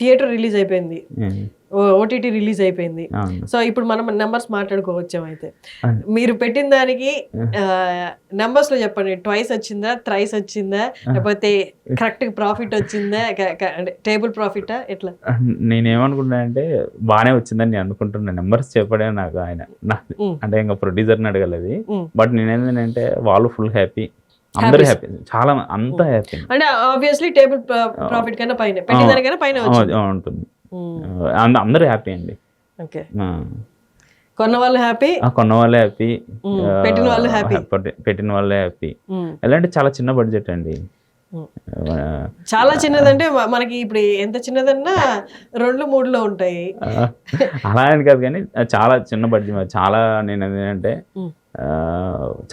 Theatre release అయిపోయింది, ఉమ్, OTT release అయిపోయింది. అవును. సో ఇప్పుడు మనం నెంబర్స్ మాట్లాడుకోవచ్చాం. అయితే అవును. మీరు పెట్టిన దానికి నెంబర్స్ లో చెప్పండి, ట్వైస్ వచ్చిందా, థ్రైస్ వచ్చిందా, లేకపోతే కరెక్ట్ ప్రాఫిట్ వచ్చిందా, అంటే టేబుల్ ప్రాఫిటా, ఎట్లా? నేనేమనుకుంటున్నా అంటే బాగానే వచ్చిందని నేను అనుకుంటున్నా. నెంబర్స్ చెప్పడే నాకు ఆయన అంటే ఇంకా ప్రొడ్యూసర్ని అడగలేదు. బట్ నేనేంటంటే వాళ్ళు ఫుల్ హ్యాపీ, అందరూ హ్యాపీ, చాలా అంతా హ్యాపీ. అంటే ఆబ్వియస్లీ టేబుల్ ప్రాఫిట్ కన్నా పైన, పెట్టిన దానికన్నా పైన ఉంటుంది. అందరూ హ్యాపీ అండి. ఓకే, కొన్న వాళ్ళు హ్యాపీ, కొన్న వాళ్ళే హ్యాపీ, పెట్టిన వాళ్ళు హ్యాపీ, పెట్టిన వాళ్ళే హ్యాపీ. ఎలా అంటే చాలా చిన్న బడ్జెట్ అండి. చాలా చిన్నదంటే మనకి ఇప్పుడు ఎంత చిన్నదన్నా 2-3లో ఉంటాయి. అలా అని కాదు కానీ చాలా చిన్న బడ్జెట్. చాలా నేను ఏంటంటే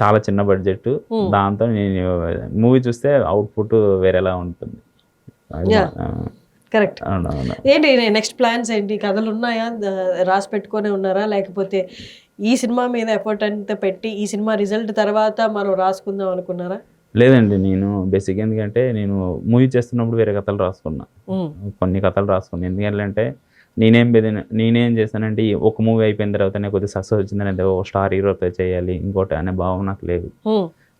చాలా చిన్న బడ్జెట్, దాంతో నేను మూవీ చూస్తే అవుట్పుట్ వేరేలా ఉంటుంది. కరెక్ట్. ఏంటి నెక్స్ట్ ప్లాన్స్ ఏంటి, కథలు ఉన్నాయా, రాసి పెట్టుకొని ఉన్నారా, లేకపోతే ఈ సినిమా మీద ఎఫర్ట్ అంతా పెట్టి ఈ సినిమా రిజల్ట్ తర్వాత మనం రాసుకుందాం అనుకున్నారా? లేదండి, నేను బేసిక్ ఎందుకంటే నేను మూవీ చేస్తున్నప్పుడు వేరే కథలు రాసుకున్నా, కొన్ని కథలు రాసుకున్నాను. ఎందుకంటే నేనేం చేశానంటే ఒక మూవీ అయిపోయిన తర్వాతనే కొద్దిగా సక్సెస్ వచ్చిందని ఓ స్టార్ హీరోతో చేయాలి ఇంకోటి అనే భావం నాకు లేదు.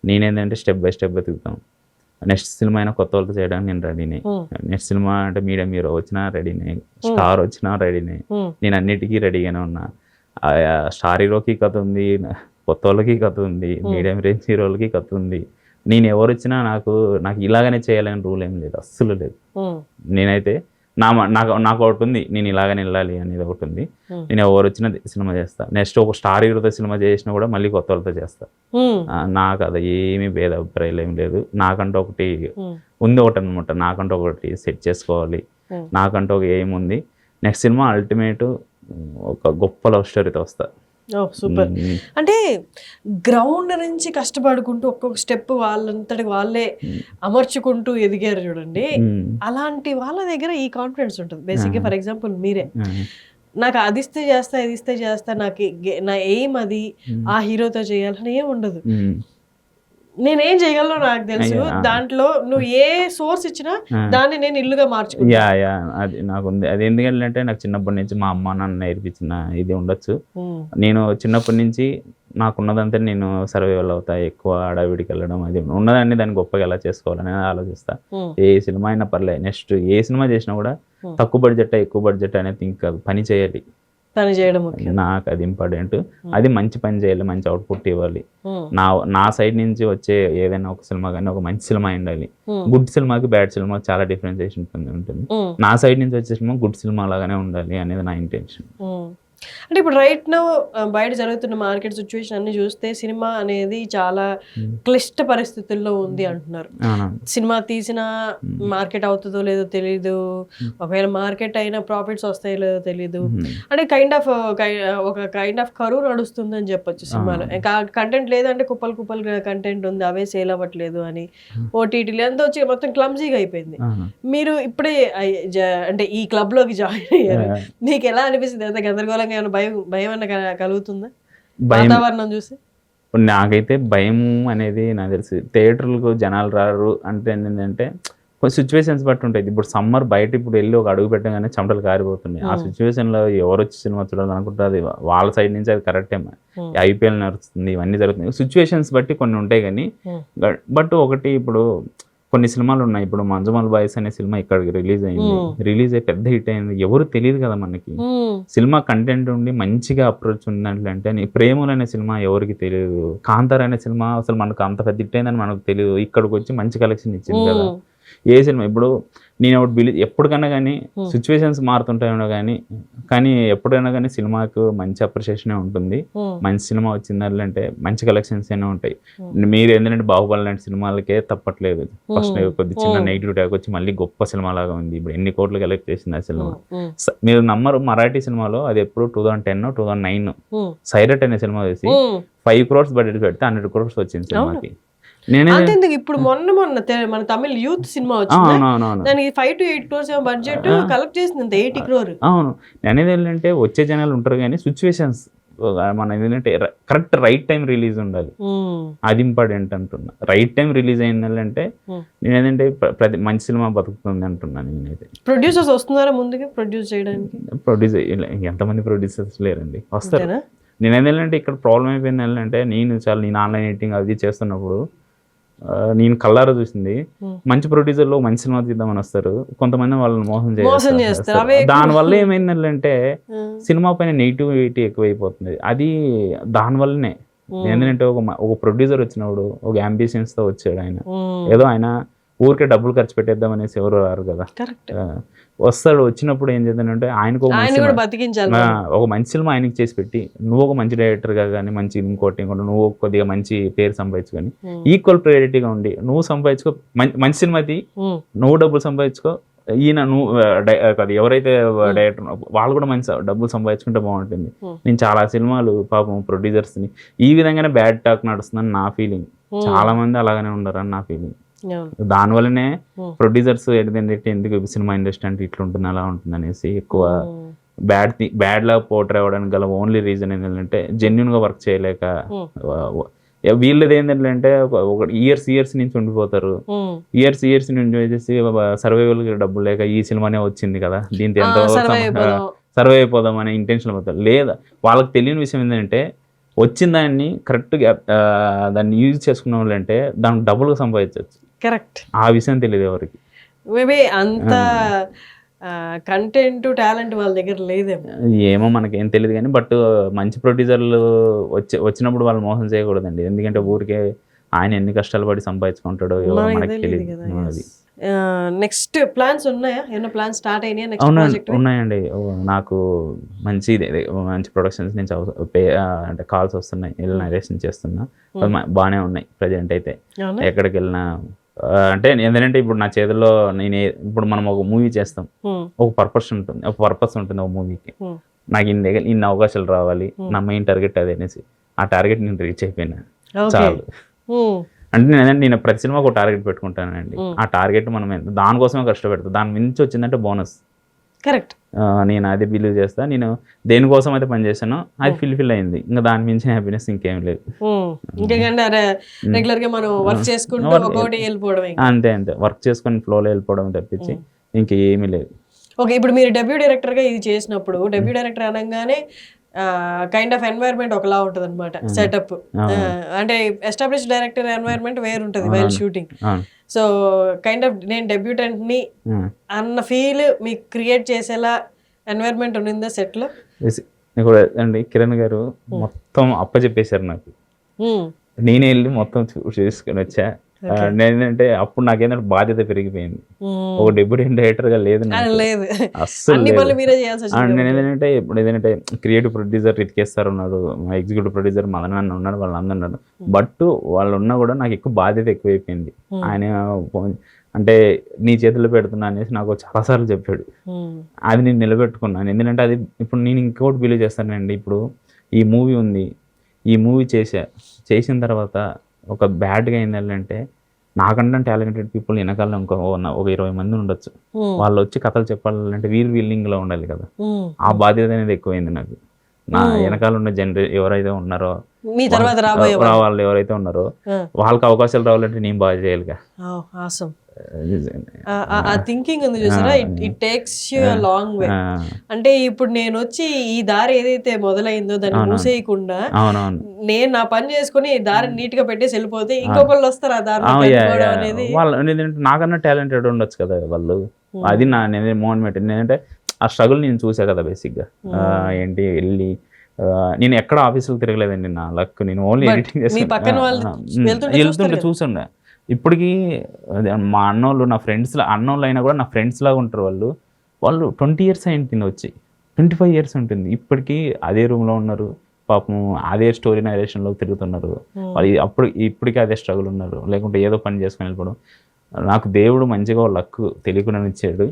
నేనేంటంటే స్టెప్ బై స్టెప్ బతుకుతాం. నెక్స్ట్ సినిమా అయినా కొత్త వాళ్ళతో చేయడానికి నేను రెడీనే. నెక్స్ట్ సినిమా అంటే మీడియం హీరో వచ్చినా రెడీనే, స్టార్ వచ్చినా రెడీనే, నేను అన్నిటికీ రెడీగానే ఉన్నా. స్టార్ హీరోకి కథ ఉంది, కొత్త వాళ్ళకి కథ ఉంది, మీడియం రేంజ్ హీరోలకి కథ ఉంది. నేను ఎవరు వచ్చినా నాకు ఇలాగనే చేయాలని రూల్ ఏం లేదు, అస్సలు లేదు. నేనైతే నాకు ఒకటి ఉంది, నేను ఇలాగనే వెళ్ళాలి అనేది ఒకటి ఉంది. నేను ఎవరు వచ్చినా సినిమా చేస్తా. నెక్స్ట్ ఒక స్టార్ హీరోతో సినిమా చేసినా కూడా మళ్ళీ కొత్త వాళ్ళతో చేస్తా. నాకు అది ఏమీ భేద అభిప్రాయాలు ఏం లేదు. నాకంటూ ఒకటి ఉంది, ఒకటి అనమాట. నాకంటూ ఒకటి సెట్ చేసుకోవాలి, నాకంటూ ఒక ఎయిమ్ ఉంది. నెక్స్ట్ సినిమా అల్టిమేట్ ఒక గొప్ప లవ్ స్టోరీతో వస్తా. సూపర్. అంటే గ్రౌండ్ నుంచి కష్టపడుకుంటూ ఒక్కొక్క స్టెప్ వాళ్ళంతటి వాళ్ళే అమర్చుకుంటూ ఎదిగారు చూడండి. అలాంటి వాళ్ళ దగ్గర ఈ కాన్ఫిడెన్స్ ఉంటుంది బేసిక్గా. ఫర్ ఎగ్జాంపుల్ మీరే, నాకు అది ఇస్తే చేస్తా, ఇది ఇస్తే చేస్తా, నా ఎయిమ్ అది, ఆ హీరోతో చేయాలని ఏం ఉండదు. నేనేం చేయగలను నాకు తెలుసు, దాంట్లో నువ్వు ఏ సోర్స్ ఇచ్చినా దాన్ని నేను ఇల్లుగా మార్చుకుంటా. అది నాకు ఉంది. అది ఎందుకంటే నాకు చిన్నప్పటి నుంచి మా అమ్మ నాన్న నేర్పించిన ఇది ఉండొచ్చు. నేను చిన్నప్పటి నుంచి నాకున్నదంతా నేను సర్వైవల్ అవుతా, ఎక్కువ అడవిడికి వెళ్ళడం, అది ఉన్నదాన్ని దాన్ని గొప్పగా ఎలా చేసుకోవాలని ఆలోచిస్తా. ఏ సినిమా అయినా పర్లేదు, నెక్స్ట్ ఏ సినిమా చేసినా కూడా తక్కువ బడ్జెట్ ఎక్కువ బడ్జెట్ అనేది థింక్ కాదు, పని చేయాలి, పని చేయడం నాకు అది ఇంపార్టెంట్. అది మంచి పని చేయాలి, మంచి అవుట్పుట్ ఇవ్వాలి. నా సైడ్ నుంచి వచ్చే ఏదైనా ఒక సినిమా కానీ ఒక మంచి సినిమా ఉండాలి. గుడ్ సినిమాకి బ్యాడ్ సినిమా చాలా డిఫరెన్సియేషన్ ఉంటుంది. నా సైడ్ నుంచి వచ్చే సినిమా గుడ్ సినిమా లాగానే ఉండాలి అనేది నా ఇంటెన్షన్. అంటే ఇప్పుడు రైట్ నౌ బయట జరుగుతున్న మార్కెట్ సిచ్యువేషన్ అన్ని చూస్తే సినిమా అనేది చాలా క్లిష్ట పరిస్థితుల్లో ఉంది అంటున్నారు. సినిమా తీసిన మార్కెట్ అవుతుందో లేదో తెలీదు, ఒకవేళ మార్కెట్ అయినా ప్రాఫిట్స్ వస్తాయో లేదో తెలీదు. అంటే ఒక కైండ్ ఆఫ్ కరువు నడుస్తుందని చెప్పొచ్చు సినిమాలో. కంటెంట్ లేదంటే కుప్పలు కంటెంట్ ఉంది, అవే సేల్ అవ్వట్లేదు అని. ఓటీటీలు ఎంత వచ్చి మొత్తం క్లమ్జీగా అయిపోయింది. మీరు ఇప్పుడే అంటే ఈ క్లబ్ లోకి జాయిన్ అయ్యారు, మీకు ఎలా అనిపిస్తుంది? ఎంత గందరగోళంగా, భయం అన్న కలుగుతుందా వాతావరణం చూసి? నాకైతే భయం అనేది నాకు తెలిసి థియేటర్లకు జనాలు రారు అంటే ఏంటంటే కొన్ని సిచ్యువేషన్స్ బట్టి ఉంటాయి. ఇప్పుడు సమ్మర్ బయట ఇప్పుడు వెళ్ళి ఒక అడుగు పెట్టగానే చెమటలు కారిపోతున్నాయి. ఆ సిచ్యువేషన్లో ఎవరు వచ్చి సినిమా చూడాలనుకుంటే అది వాళ్ళ సైడ్ నుంచి అది కరెక్టే. ఐపీఎల్ నడుస్తుంది, ఇవన్నీ జరుగుతున్నాయి. సిచ్యువేషన్స్ బట్టి కొన్ని ఉంటాయి కానీ, బట్ ఒకటి ఇప్పుడు కొన్ని సినిమాలు ఉన్నాయి. ఇప్పుడు మంజుమల్ బాయ్స్ అనే సినిమా ఇక్కడికి రిలీజ్ అయ్యి పెద్ద హిట్ అయింది. ఎవరు తెలియదు కదా మనకి. సినిమా కంటెంట్ ఉండి మంచిగా అప్రోచ్ ఉందంటే, ప్రేమలు అనే సినిమా ఎవరికి తెలియదు. కాంతార అనే సినిమా అసలు మనకు అంత పెద్ద హిట్ అయిందని మనకు తెలియదు. ఇక్కడికి వచ్చి మంచి కలెక్షన్ ఇచ్చింది కదా. ఏ సినిమా ఇప్పుడు నేను ఒకటి ఎప్పటికన్నా కానీ సిచ్యువేషన్స్ మారుతుంటాయో కానీ ఎప్పుడైనా కానీ సినిమాకు మంచి అప్రిషియేషన్ ఉంటుంది. మంచి సినిమా వచ్చిందంటే మంచి కలెక్షన్స్ అయినా ఉంటాయి. మీరు ఏంటంటే బాహుబలి లాంటి సినిమాలకే తప్పట్లేదు. ఫస్ట్ కొద్ది చిన్న నెగిటివ్ ట్యాగ్ వచ్చి మళ్ళీ గొప్ప సినిమా లాగా ఉంది. ఇప్పుడు ఎన్ని కోట్లు కలెక్ట్ చేసింది ఆ సినిమా. మీరు నమ్మరు, మరాఠీ సినిమాలో అది ఎప్పుడు 2010, 2009 సైరట్ అనే సినిమా వేసి 5 crores బడ్జెట్ పెడితే 100 crores వచ్చింది సినిమాకి. ఇప్పుడు మొన్న మన తమిళ యూత్ సినిమా వచ్చింది, దానికి 5 to 8 crores బడ్జెట్ కలెక్ట్ చేసింది, 80 crores. అవును, అనేది ఏంటంటే వచ్చే జనాలు ఉంటారు కానీ సిచ్యువేషన్స్ మన ఏంటంటే కరెక్ట్ రైట్ టైం రిలీజ్ ఉండాలి, అది ఇంపార్టెంట్ అంటున్నా. రైట్ టైం రిలీజ్ అయిందంటే నేను ఏంటంటే ప్రతి మంచి సినిమా బతుకుతుంది అంటున్నాను నేనైతే. ప్రొడ్యూసర్స్ వస్తున్నారా ముందుగా ప్రొడ్యూస్ చేయడానికి? ఎంతమంది ప్రొడ్యూసర్స్ లేరండి, వస్తారు. నేను ఏంటంటే ఇక్కడ ప్రాబ్లం అయిపోయింది ఏంటంటే నేను ఆన్లైన్ ఎడిటింగ్ అది చేస్తున్నప్పుడు నేను కళ్ళారా చూసింది, మంచి ప్రొడ్యూసర్లు మంచి సినిమా తీద్దామని వస్తారు, కొంతమంది వాళ్ళని మోసం చేస్తారు. దానివల్ల ఏమైందంటే సినిమా పైన నెగిటివిటీ ఎక్కువైపోతుంది. అది దానివల్లనే ఏంటంటే ఒక ప్రొడ్యూసర్ వచ్చినప్పుడు ఒక అంబిషన్స్ తో వచ్చాడు ఆయన, ఏదో ఆయన ఊరికే డబ్బులు ఖర్చు పెట్టేద్దాం అనేసి ఎవరు రారు కదా. వస్తాడు, వచ్చినప్పుడు ఏం చేద్దానంటే ఆయనకు ఒక మంచి సినిమా ఆయనకి చేసి పెట్టి, నువ్వు ఒక మంచి డైరెక్టర్గా కానీ మంచి ఇంకోటి నువ్వు కొద్దిగా మంచి పేరు సంపాదించుకొని ఈక్వల్ ప్రయారిటీగా ఉండి నువ్వు సంపాదించుకో, మంచి సినిమా తీ, నువ్వు డబ్బులు సంపాదించుకో, ఈయన నువ్వు ఎవరైతే డైరెక్టర్ వాళ్ళు కూడా మంచి డబ్బులు సంపాదించుకుంటే బాగుంటుంది. నేను చాలా సినిమాలు పాపం ప్రొడ్యూసర్స్ని ఈ విధంగానే బ్యాడ్ టాక్ నడుస్తుందని నా ఫీలింగ్, చాలా మంది అలాగనే ఉన్నారని నా ఫీలింగ్. దానివల్లనే ప్రొడ్యూసర్స్ ఏంటంటే ఎందుకు సినిమా ఇండస్ట్రీ అంటే ఇట్లా ఉంటుంది అలా ఉంటుంది అనేసి ఎక్కువ బ్యాడ్ లా పోర్ట్రే అవ్వడానికి గల ఓన్లీ రీజన్ ఏంటంటే జెన్యున్ గా వర్క్ చేయలేక, వీళ్ళది ఏంటంటే ఒక ఇయర్స్ నుంచి ఉండిపోతారు, ఇయర్స్ నుంచి వచ్చేసి సర్వైవల్ డబ్బులు లేక ఈ సినిమానే వచ్చింది కదా దీంతో ఎంతో సర్వే అయిపోదాం అనే ఇంటెన్షన్ పోతారు. లేదా వాళ్ళకి తెలియని విషయం ఏంటంటే వచ్చిన దాన్ని కరెక్ట్గా దాన్ని యూజ్ చేసుకున్న వాళ్ళు అంటే దానికి డబ్బులుగా సంపాదించవచ్చు. కరెక్ట్, ఆ విషయం తెలియదు ఎవరికి. మేబీ అంత కంటెంట్ టాలెంట్ వాళ్ళ దగ్గర లేదేమో, ఏమో మనకేం తెలియదు కానీ బట్ మంచి ప్రొడ్యూసర్లు వచ్చినప్పుడు వాళ్ళు మోసం చేయకూడదండి. ఎందుకంటే ఊరికే ఆయన ఎన్ని కష్టాలు పడి సంపాదించుకుంటాడో మనకి తెలియదు. అది నెక్స్ట్ ప్లాన్స్ ఉన్నాయా? ఏమైనా ప్లాన్స్ స్టార్ట్ అయినాయా? ఉన్నాయండి, నాకు మంచి ప్రొడక్షన్స్ నుంచి అంటే కాల్స్ వస్తున్నాయి, నరేషన్ చేస్తున్నా, బాగానే ఉన్నాయి ప్రజెంట్ అయితే. ఎక్కడికి వెళ్ళినా అంటే ఏంటంటే ఇప్పుడు నా చేతుల్లో ఇప్పుడు మనం ఒక మూవీ చేస్తాం, ఒక పర్పస్ ఉంటుంది ఒక మూవీకి. నాకు ఇన్ని అవకాశాలు రావాలి, నా మెయిన్ టార్గెట్ అదే అనేసి ఆ టార్గెట్ నేను రీచ్ అయిపోయినా చాలు. అంటే నేను ప్రతి సినిమా ఒక టార్గెట్ పెట్టుకుంటానండి, ఆ టార్గెట్ మనం దానికోసమే కష్టపెడతాం, దాని మించి వచ్చిందంటే బోనస్. కరెక్ట్, నేను అదే బిలీవ్ చేస్తా. నేను దేనికోసం అయితే పని చేశానో అది ఫిల్ అయింది, ఇంకా దాని మించిన హ్యాపీనెస్ ఇంకేం లేదు. అంతే వర్క్ చేసుకొని ఫ్లోలో వెళ్ళిపోవడం తప్పించి ఇంకేమీ లేదు. ఓకే, ఇప్పుడు మీరు డెబ్యూ డైరెక్టర్ గా ఇది చేసినప్పుడు, డెబ్యూ డైరెక్టర్ అనగానే కైండ్ ఆఫ్ ఎన్వైర్న్మెంట్ ఒకలా ఉంటుంది అనమాట, సెటప్ అంటే ఎస్టాబ్లిష్ డైరెక్టర్ ఎన్వైర్న్మెంట్ వేరు ఉంటుంది while shooting. So kind of నేను డెబ్యూటెంట్ ని అన్న ఫీల్ మీకు క్రియేట్ చేసేలా ఎన్వైర్న్మెంట్ ఉండిందా సెట్ లో? అండి కిరణ్ గారు మొత్తం అప్పచెప్పేశారు నాకు, నేనే వెళ్ళి మొత్తం చూసుకొని వచ్చా. ఏంటంటే అప్పుడు నాకేంటంటే బాధ్యత పెరిగిపోయింది, ఒక డెబ్యూటెంట్ డైరెక్టర్ గా లేదు అస్సలు. నేను ఏంటంటే ఇప్పుడు ఏదంటే క్రియేటివ్ ప్రొడ్యూసర్ రితికేస్తారు ఉన్నారు, ఎగ్జిక్యూటివ్ ప్రొడ్యూసర్ మదన్ అన్న ఉన్నారు, వాళ్ళందరూ ఉన్నారు. బట్ వాళ్ళు ఉన్నా కూడా నాకు ఎక్కువ బాధ్యత ఎక్కువైపోయింది. ఆయన అంటే నీ చేతుల్లో పెడుతున్నా అనేసి నాకు చాలాసార్లు చెప్పాడు, అది నేను నిలబెట్టుకున్నాను. ఎందుకంటే అది ఇప్పుడు నేను ఇంకోటి బిలీవ్ చేస్తానండి, ఇప్పుడు ఈ మూవీ ఉంది, ఈ మూవీ చేసిన తర్వాత ఒక బ్యాడ్గా ఏంటంటే నాకంటే టాలెంటెడ్ పీపుల్ వెనకాల ఒక 20 మంది ఉండొచ్చు, వాళ్ళు వచ్చి కథలు చెప్పాలంటే విల్లింగ్ లో ఉండాలి కదా. ఆ బాధ్యత అనేది ఎక్కువైంది నాకు. నా వెనకాల ఉన్న ఎవరైతే ఉన్నారో వాళ్ళు ఎవరైతే ఉన్నారో వాళ్ళకి అవకాశాలు రావాలంటే నేను బాగా చేయాలిగా. ఆ థింకింగ్ ఉంది చూసారా, it takes you a long way. అంటే ఇప్పుడు నేను వచ్చి ఈ దారి ఏదైతే మొదలైందో దాన్ని మూసేయకుండా నేను నా పని చేసుకుని దారి నీట్ గా పెట్టేసి వెళ్ళిపోతే ఇంకొకళ్ళు వస్తారు ఆ దారి అనేది. వాళ్ళు నాకన్నా టాలెంటెడ్ ఉండొచ్చు కదా వాళ్ళు, అది నా మోటివేట్. ఏంటంటే ఆ స్ట్రగుల్ నేను చూసా కదా బేసిక్ గా. ఏంటి వెళ్ళి నేను ఎక్కడ ఆఫీసులు తిరగలేదండి, నా లక్. నేను ఓన్లీ ఎడిటింగ్ వెళ్తుంటే చూసాను. ఇప్పటికీ మా అన్నోళ్ళు నా ఫ్రెండ్స్ అన్నోళ్ళు అయినా కూడా నా ఫ్రెండ్స్ లాగా ఉంటారు వాళ్ళు 20 years అయింది వచ్చి, 25 years ఉంటుంది. ఇప్పటికీ అదే రూమ్లో ఉన్నారు పాపం, అదే స్టోరీ నరేషన్లో తిరుగుతున్నారు వాళ్ళు. ఇప్పటికీ అదే స్ట్రగుల్ ఉన్నారు, లేకుంటే ఏదో పని చేసుకొని వెళ్ళిపోవడం. నాకు దేవుడు మంచిగా లక్ తెలియకుండా ఇచ్చాడు.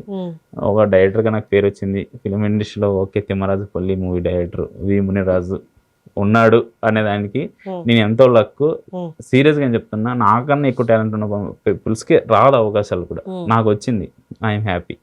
ఒక డైరెక్టర్గా నాకు పేరు వచ్చింది ఫిలిం ఇండస్ట్రీలో. ఓకే, తిమ్మరాజుపల్లి మూవీ డైరెక్టర్ వి మునిరాజు ఉన్నాడు అనేదానికి నేను ఎంతో లక్. సీరియస్గా చెప్తున్నా, నాకన్నా ఎక్కువ టాలెంట్ ఉన్న పీపుల్స్కి రాదు అవకాశాలు కూడా, నాకు వచ్చింది. I'm happy.